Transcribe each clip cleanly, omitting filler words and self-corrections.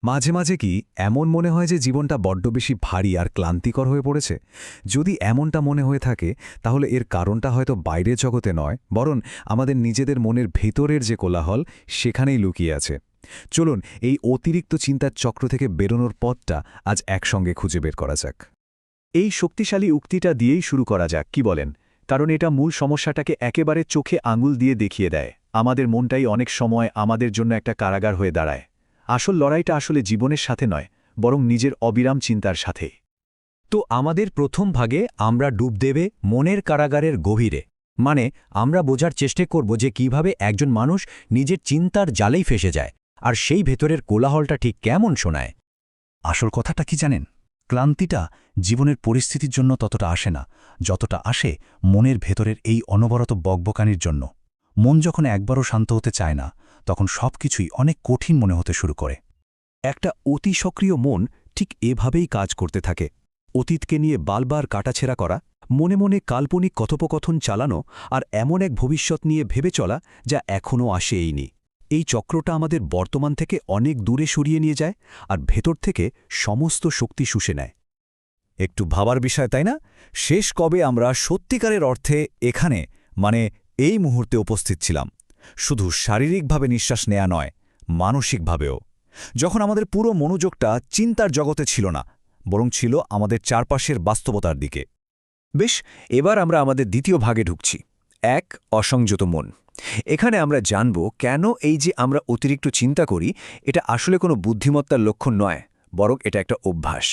মাঝে মাঝে কি এমন মনে হয় যে জীবনটা বড্ড বেশি ভারী আর ক্লান্তিকর হয়ে পড়েছে? যদি এমনটা মনে হয়ে থাকে তাহলে এর কারণটা হয়তো বাইরের জগতে নয়, বরং আমাদের নিজেদের মনের ভেতরের যে কোলাহল সেখানেই লুকিয়ে আছে। চলুন এই অতিরিক্ত চিন্তার চক্র থেকে বেরোনোর পথটা আজ একসঙ্গে খুঁজে বের করা যাক। এই শক্তিশালী উক্তিটা দিয়েই শুরু করা যাক, কি বলেন? কারণ এটা মূল সমস্যাটাকে একেবারে চোখে আঙুল দিয়ে দেখিয়ে দেয়। আমাদের মনটাই অনেক সময় আমাদের জন্য একটা কারাগার হয়ে দাঁড়ায়। আসল লড়াইটা আসলে জীবনের সাথে নয়, বরং নিজের অবিরাম চিন্তার সাথে। তো আমাদের প্রথম ভাগে আমরা ডুব দেবে মনের কারাগারের গভীরে। মানে আমরা বোঝার চেষ্টা করব যে কিভাবে একজন মানুষ নিজের চিন্তার জালেই ফেসে যায়, আর সেই ভেতরের কোলাহলটা ঠিক কেমন শোনায়। আসল কথাটা কি জানেন? ক্লান্তিটা জীবনের পরিস্থিতির জন্য ততটা আসে না, যতটা আসে মনের ভেতরের এই অনবরত বকবকানির জন্য। মন যখন একবারও শান্ত হতে চায় না, তখন সবকিছুই অনেক কঠিন মনে হতে শুরু করে। একটা অতি সক্রিয় মন ঠিক এভাবেই কাজ করতে থাকে। অতীতকে নিয়ে বারবার কাটাছেঁড়া করা, মনে মনে কাল্পনিক কথোপকথন চালানো, আর এমন এক ভবিষ্যৎ নিয়ে ভেবে চলা যা এখনও আসেইনি। এই চক্রটা আমাদের বর্তমান থেকে অনেক দূরে সরিয়ে নিয়ে যায় আর ভেতর থেকে সমস্ত শক্তি শুষে নেয়। একটু ভাবার বিষয়, তাই না? শেষ কবে আমরা সত্যিকারের অর্থে এখানে, মানে এই মুহূর্তে উপস্থিত ছিলাম? শুধু শারীরিকভাবে নিঃশ্বাস নেয়া নয়, মানসিকভাবেও। যখন আমাদের পুরো মনোযোগটা চিন্তার জগতে ছিল না, বরং ছিল আমাদের চারপাশের বাস্তবতার দিকে। বেশ, এবার আমরা আমাদের দ্বিতীয় ভাগে ঢুকছি। এক, অসংযত মন। এখানে আমরা জানব কেন এই যে আমরা অতিরিক্ত চিন্তা করি, এটা আসলে কোনো বুদ্ধিমত্তার লক্ষণ নয়, বরং এটা একটা অভ্যাস।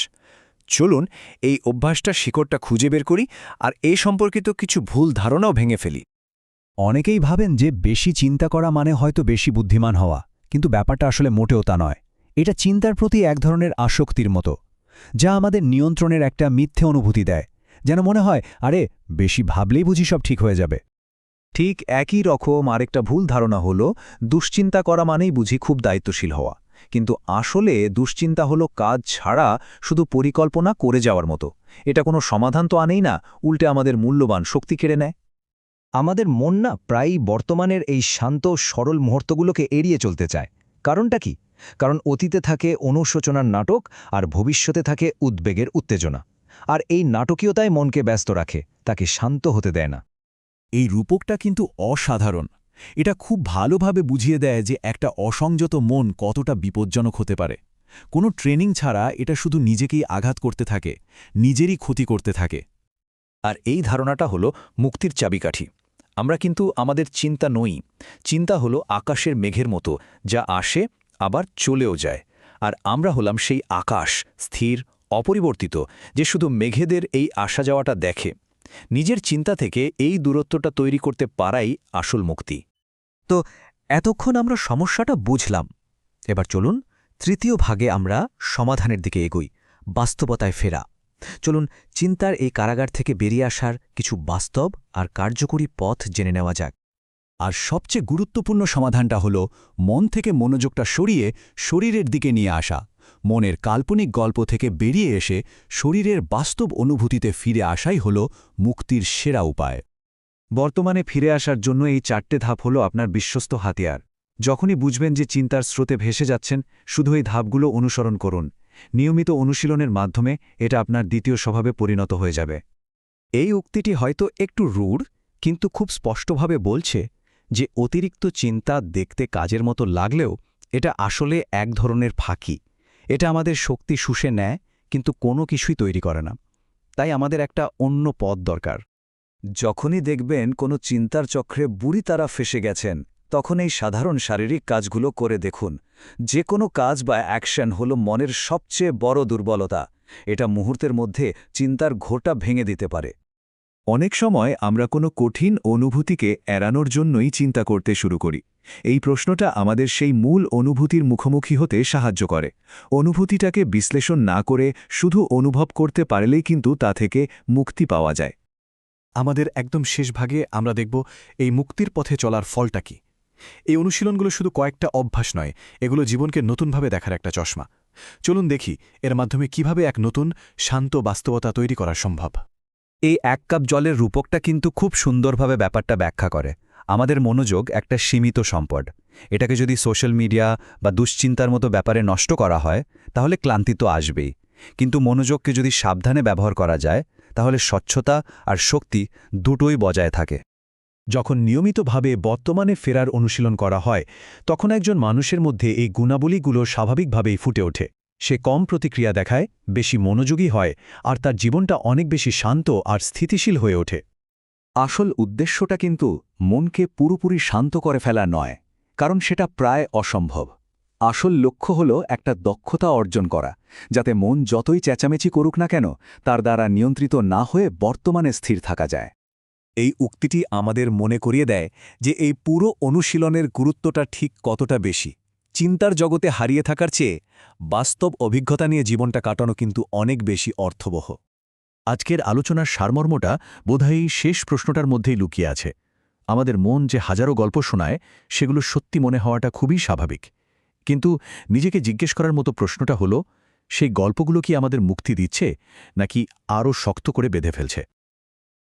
চলুন এই অভ্যাসটার শিকড়টা খুঁজে বের করি আর এ সম্পর্কিত কিছু ভুল ধারণাও ভেঙে ফেলি। অনেকেই ভাবেন যে বেশি চিন্তা করা মানে হয়তো বেশি বুদ্ধিমান হওয়া, কিন্তু ব্যাপারটা আসলে মোটেও তা নয়। এটা চিন্তার প্রতি এক ধরনের আসক্তির মতো, যা আমাদের নিয়ন্ত্রণের একটা মিথ্যে অনুভূতি দেয়। যেন মনে হয়, আরে বেশি ভাবলেই বুঝি সব ঠিক হয়ে যাবে। ঠিক একই রকম আরেকটা ভুল ধারণা হলো দুশ্চিন্তা করা মানেই বুঝি খুব দায়িত্বশীল হওয়া। কিন্তু আসলে দুশ্চিন্তা হলো কাজ ছাড়া শুধু পরিকল্পনা করে যাওয়ার মতো। এটা কোনো সমাধান তো আনেই না, উল্টে আমাদের মূল্যবান শক্তি কেড়ে নেয়। আমাদের মন না প্রায়ই বর্তমানের এই শান্ত সরল মুহূর্তগুলোকে এড়িয়ে চলতে চায়। কারণটা কি? কারণ অতীতে থাকে অনুশোচনার নাটক আর ভবিষ্যতে থাকে উদ্বেগের উত্তেজনা। আর এই নাটকীয়তায় মনকে ব্যস্ত রাখে, তাকে শান্ত হতে দেয় না। এই রূপকটা কিন্তু অসাধারণ। এটা খুব ভালোভাবে বুঝিয়ে দেয় যে একটা অসংযত মন কতটা বিপজ্জনক হতে পারে। কোনো ট্রেনিং ছাড়া এটা শুধু নিজেকেই আঘাত করতে থাকে, নিজেরই ক্ষতি করতে থাকে। আর এই ধারণাটা হলো মুক্তির চাবিকাঠি। আমরা কিন্তু আমাদের চিন্তা নই। চিন্তা হলো আকাশের মেঘের মতো, যা আসে আবার চলেও যায়। আর আমরা হলাম সেই আকাশ, স্থির, অপরিবর্তিত, যে শুধু মেঘেদের এই আসা যাওয়াটা দেখে। নিজের চিন্তা থেকে এই দূরত্বটা তৈরি করতে পারাই আসল মুক্তি। তো এতক্ষণ আমরা সমস্যাটা বুঝলাম। এবার চলুন তৃতীয় ভাগে আমরা সমাধানের দিকে এগোই, বাস্তবতায় ফেরা। চলুন চিন্তার এই কারাগার থেকে বেরিয়ে আসার কিছু বাস্তব আর কার্যকরী পথ জেনে নেওয়া যাক। আর সবচেয়ে গুরুত্বপূর্ণ সমাধানটা হল মন থেকে মনোযোগটা সরিয়ে শরীরের দিকে নিয়ে আসা। মনের কাল্পনিক গল্প থেকে বেরিয়ে এসে শরীরের বাস্তব অনুভূতিতে ফিরে আসাই হল মুক্তির সেরা উপায়। বর্তমানে ফিরে আসার জন্য এই 4টে ধাপ হলো আপনার বিশ্বস্ত হাতিয়ার। যখনই বুঝবেন যে চিন্তার স্রোতে ভেসে যাচ্ছেন, শুধু এই ধাপগুলো অনুসরণ করুন। নিয়মিত অনুশীলনের মাধ্যমে এটা আপনার দ্বিতীয় স্বভাবে পরিণত হয়ে যাবে। এই উক্তিটি হয়তো একটু রূঢ়, কিন্তু খুব স্পষ্টভাবে বলছে যে অতিরিক্ত চিন্তা দেখতে কাজের মতো লাগলেও এটা আসলে এক ধরনের ফাঁকি। এটা আমাদের শক্তি শুষে নেয়, কিন্তু কোনো কিছুই তৈরি করে না। তাই আমাদের একটা অন্য পথ দরকার। যখনই দেখবেন কোনো চিন্তার চক্রে বুড়ি তারা ফেসে গেছেন, তখন এই সাধারণ শারীরিক কাজগুলো করে দেখুন। যে কোনো কাজ বা অ্যাকশন হলো মনের সবচেয়ে বড় দুর্বলতা। এটা মুহূর্তের মধ্যে চিন্তার ঘোরটা ভেঙে দিতে পারে। অনেক সময় আমরা কোনো কঠিন অনুভূতিকে এড়ানোর জন্যই চিন্তা করতে শুরু করি। এই প্রশ্নটা আমাদের সেই মূল অনুভূতির মুখোমুখি হতে সাহায্য করে। অনুভূতিটাকে বিশ্লেষণ না করে শুধু অনুভব করতে পারলেই কিন্তু তা থেকে মুক্তি পাওয়া যায়। আমাদের একদম শেষ ভাগে আমরা দেখব এই মুক্তির পথে চলার ফলটা কি। এই অনুশীলনগুলো শুধু কয়েকটা অভ্যাস নয়, এগুলো জীবনকে নতুনভাবে দেখার একটা চশমা। চলুন দেখি এর মাধ্যমে কিভাবে এক নতুন শান্ত বাস্তবতা তৈরি করা সম্ভব। এই 1 কাপ জলের রূপকটা কিন্তু খুব সুন্দরভাবে ব্যাপারটা ব্যাখ্যা করে। আমাদের মনোযোগ একটা সীমিত সম্পদ। এটাকে যদি সোশ্যাল মিডিয়া বা দুশ্চিন্তার মতো ব্যাপারে নষ্ট করা হয় তাহলে ক্লান্তি তো আসবেই, কিন্তু মনোযোগকে যদি সাবধানে ব্যবহার করা যায় তাহলে স্বচ্ছতা আর শক্তি দুটোই বজায় থাকে। যখন নিয়মিতভাবে বর্তমানে ফেরার অনুশীলন করা হয় তখন একজন মানুষের মধ্যে এই গুণাবলীগুলো স্বাভাবিকভাবেই ফুটে ওঠে। সে কম প্রতিক্রিয়া দেখায়, বেশি মনোযোগী হয় আর তার জীবনটা অনেক বেশি শান্ত আর স্থিতিশীল হয়ে ওঠে। আসল উদ্দেশ্যটা কিন্তু মনকে পুরোপুরি শান্ত করে ফেলা নয়, কারণ সেটা প্রায় অসম্ভব। আসল লক্ষ্য হল একটা দক্ষতা অর্জন করা, যাতে মন যতই চেঁচামেচি করুক না কেন তার দ্বারা নিয়ন্ত্রিত না হয়ে বর্তমানে স্থির থাকা যায়। এই উক্তিটি আমাদের মনে করিয়ে দেয় যে এই পুরো অনুশীলনের গুরুত্বটা ঠিক কতটা বেশি। চিন্তার জগতে হারিয়ে থাকার চেয়ে বাস্তব অভিজ্ঞতা নিয়ে জীবনটা কাটানো কিন্তু অনেক বেশি অর্থবহ। আজকের আলোচনার সারমর্মটা বোধহয় এই শেষ প্রশ্নটার মধ্যেই লুকিয়ে আছে। আমাদের মন যে হাজারো গল্প শোনায় সেগুলো সত্যি মনে হওয়াটা খুবই স্বাভাবিক, কিন্তু নিজেকে জিজ্ঞেস করার মতো প্রশ্নটা হলো, সেই গল্পগুলো কি আমাদের মুক্তি দিচ্ছে নাকি আরও শক্ত করে বেঁধে ফেলছে?